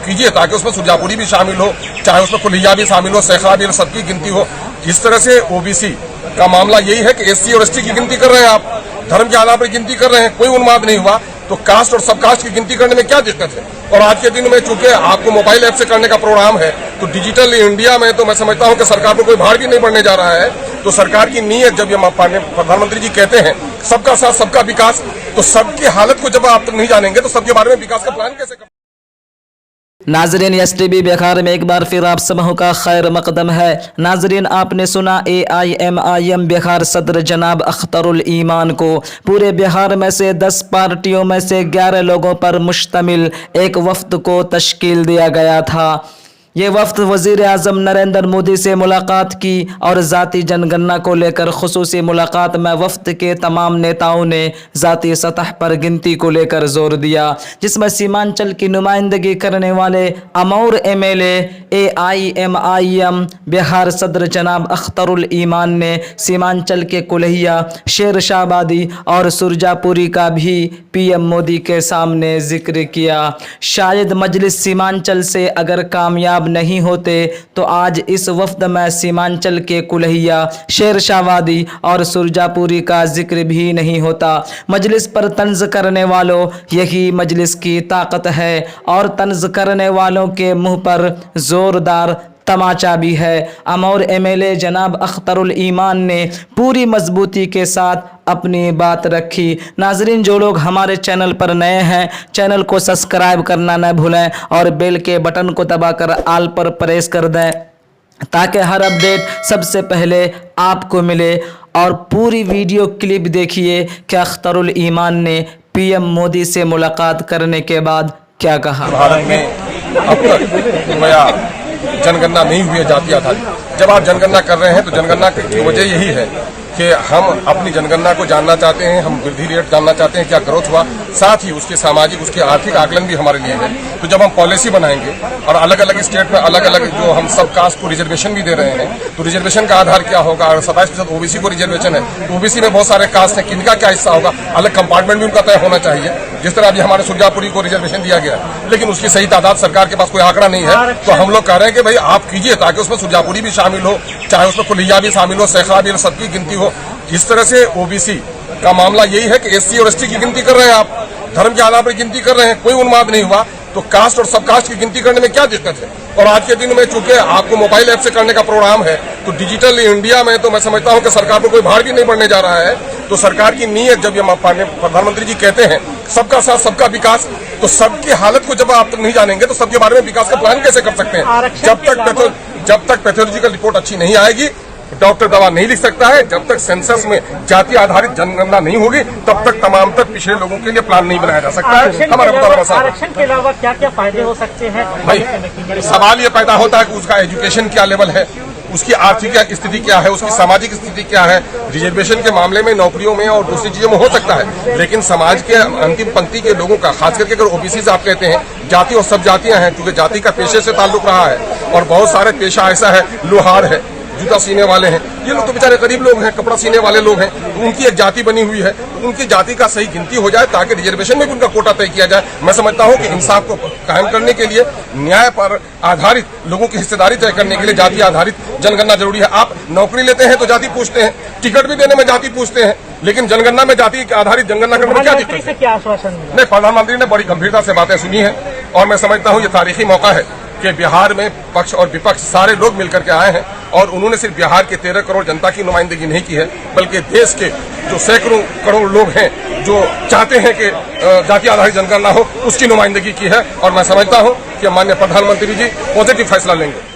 कीजिए ताकि उसमें सुरजापुरी भी शामिल हो, चाहे उसमें कुलिया भी शामिल हो, सैखड़ा भी, सबकी गिनती हो। जिस तरह से ओबीसी का मामला यही है कि एससी और एसटी की गिनती कर रहे हैं आप, धर्म के आधार पर गिनती कर रहे हैं, कोई उन्माद नहीं हुआ, तो कास्ट और सब कास्ट की गिनती करने में क्या दिक्कत है। और आज के दिन में चूंकि आपको मोबाइल ऐप से करने का प्रोग्राम है, तो डिजिटल इंडिया में तो मैं समझता हूं कि सरकार को कोई भार भी नहीं पड़ने जा रहा है। तो सरकार की नीयत, जब ये प्रधानमंत्री जी कहते हैं सबका साथ सबका विकास, तो सबकी हालत को जब आप तक नहीं जानेंगे तो सबके बारे में विकास का प्लान कैसे कर। नाजरीन, एसटीवी बिहार में एक बार फिर आप समूह का खैर मकदम है। नाजरीन, आपने सुना AIMIM बिहार सदर जनाब अख्तरुल ईमान को पूरे बिहार में से 10 पार्टियों में से 11 लोगों पर मुश्तमिल एक वफ्द को तश्कील दिया गया था। ये वफ्द वज़ीर आज़म नरेंद्र मोदी से मुलाकात की और ज़ाती जनगणना को लेकर खुसूसी मुलाकात में वफ्द के तमाम नेताओं ने ज़ाती सतह पर गिनती को लेकर जोर दिया, जिसमें सीमांचल की नुमाइंदगी करने वाले अमौर MLA AIMIM बिहार सदर जनाब अख्तरुल ईमान ने सीमांचल के कुल्हिया, शेरशाहबादी और सुरजापुरी का भी PM मोदी के सामने जिक्र किया। शायद मजलिस सीमांचल से अगर कामयाब नहीं होते तो आज इस वफ्द में सीमांचल के कुल्हिया, शेरशाहबादी और सुरजापुरी का जिक्र भी नहीं होता। मजलिस पर तंज करने वालों, यही मजलिस की ताकत है और तंज करने वालों के मुंह पर जोरदार तमाचा भी है। अमौर MLA जनाब अख्तरुल ईमान ने पूरी मजबूती के साथ अपनी बात रखी। नाजरीन, जो लोग हमारे चैनल पर नए हैं, चैनल को सब्सक्राइब करना न भूलें और बेल के बटन को दबाकर ऑल पर प्रेस कर दें ताकि हर अपडेट सबसे पहले आपको मिले। और पूरी वीडियो क्लिप देखिए कि अख्तरुल ईमान ने PM मोदी से मुलाकात करने के बाद क्या कहा। भारत में अब तक जनगणना नहीं हुई है जाति आधारित। जब आप जनगणना कर रहे हैं तो जनगणना की वजह यही है कि हम अपनी जनगणना को जानना चाहते हैं, हम वृद्धि रेट जानना चाहते हैं, क्या ग्रोथ हुआ, साथ ही उसके सामाजिक, उसके आर्थिक आकलन भी हमारे लिए है। तो जब हम पॉलिसी बनाएंगे और अलग अलग स्टेट में अलग अलग जो हम सब कास्ट को रिजर्वेशन भी दे रहे हैं, तो रिजर्वेशन का आधार क्या होगा। अगर 27% OBC को रिजर्वेशन है तो OBC में बहुत सारे कास्ट हैं, किनका क्या हिस्सा होगा, अलग कंपार्टमेंट भी उनका तय होना चाहिए। जिस तरह अभी हमारे सुरजापुरी को रिजर्वेशन दिया गया है, लेकिन उसकी सही तादाद सरकार के पास कोई आंकड़ा नहीं है। तो हम लोग कह रहे हैं कि भाई आप कीजिए ताकि उसमें सुरजापुरी भी शामिल हो, चाहे उसमें कुलिया भी शामिल हो, सैखड़ा भी, सबकी गिनती हो। जिस तरह से OBC का मामला यही है कि SC और ST की गिनती कर रहे हैं आप, धर्म के आधार पर गिनती कर रहे हैं, कोई उन्माद नहीं हुआ, तो कास्ट और सब कास्ट की गिनती करने में क्या दिक्कत है। और आज के दिन में चूंकि आपको मोबाइल ऐप से करने का प्रोग्राम है, तो डिजिटल इंडिया में तो मैं समझता हूं कि सरकार को कोई भार भी नहीं पड़ने जा रहा है। तो सरकार की नीयत, जब ये प्रधानमंत्री जी कहते हैं सबका साथ सबका विकास, तो सबकी हालत को जब आप तक नहीं जानेंगे तो सबके बारे में विकास का प्लान कैसे कर सकते हैं। जब तक पैथोलॉजिकल रिपोर्ट अच्छी नहीं आएगी, डॉक्टर दवा नहीं लिख सकता है। जब तक सेंसस में जाति आधारित जनगणना नहीं होगी, तब तक तमाम तक पिछड़े लोगों के लिए प्लान नहीं बनाया जा सकता है। हमारा आरक्षण के अलावा क्या क्या फायदे हो सकते हैं भाई, सवाल ये पैदा होता है कि उसका एजुकेशन क्या लेवल है, उसकी आर्थिक स्थिति क्या है, उसकी सामाजिक स्थिति क्या है। रिजर्वेशन के मामले में नौकरियों में और दूसरी चीजों में हो सकता है, लेकिन समाज के अंतिम पंक्ति के लोगों का, खास करके अगर OBC से आप कहते हैं, जाति और सब जातियां हैं, क्योंकि जाति का पेशे से ताल्लुक रहा है और बहुत सारे पेशा ऐसा है, लोहार है, जूता सीने वाले हैं, ये लोग तो बेचारे गरीब लोग हैं, कपड़ा सीने वाले लोग हैं, तो उनकी एक जाति बनी हुई है। तो उनकी जाति का सही गिनती हो जाए ताकि रिजर्वेशन में भी उनका कोटा तय किया जाए। मैं समझता हूं कि इंसाफ को कायम करने के लिए, न्याय पर आधारित लोगों की हिस्सेदारी तय करने के लिए जाति आधारित जनगणना जरूरी है। आप नौकरी लेते हैं तो जाति पूछते हैं, टिकट भी देने में जाति पूछते हैं, लेकिन जनगणना में जाति आधारित जनगणना करने में क्या दिक्कत है। क्या आश्वासन नहीं, प्रधानमंत्री ने बड़ी गंभीरता से बातें सुनी है और मैं समझता हूं ये तारीखी मौका है कि बिहार में पक्ष और विपक्ष सारे लोग मिलकर के आए हैं और उन्होंने सिर्फ बिहार के 13 करोड़ जनता की नुमाइंदगी नहीं की है, बल्कि देश के जो सैकड़ों करोड़ लोग हैं जो चाहते हैं कि जाति आधारित जनगणना हो, उसकी नुमाइंदगी की है। और मैं समझता हूं कि माननीय प्रधानमंत्री जी पॉजिटिव फैसला लेंगे।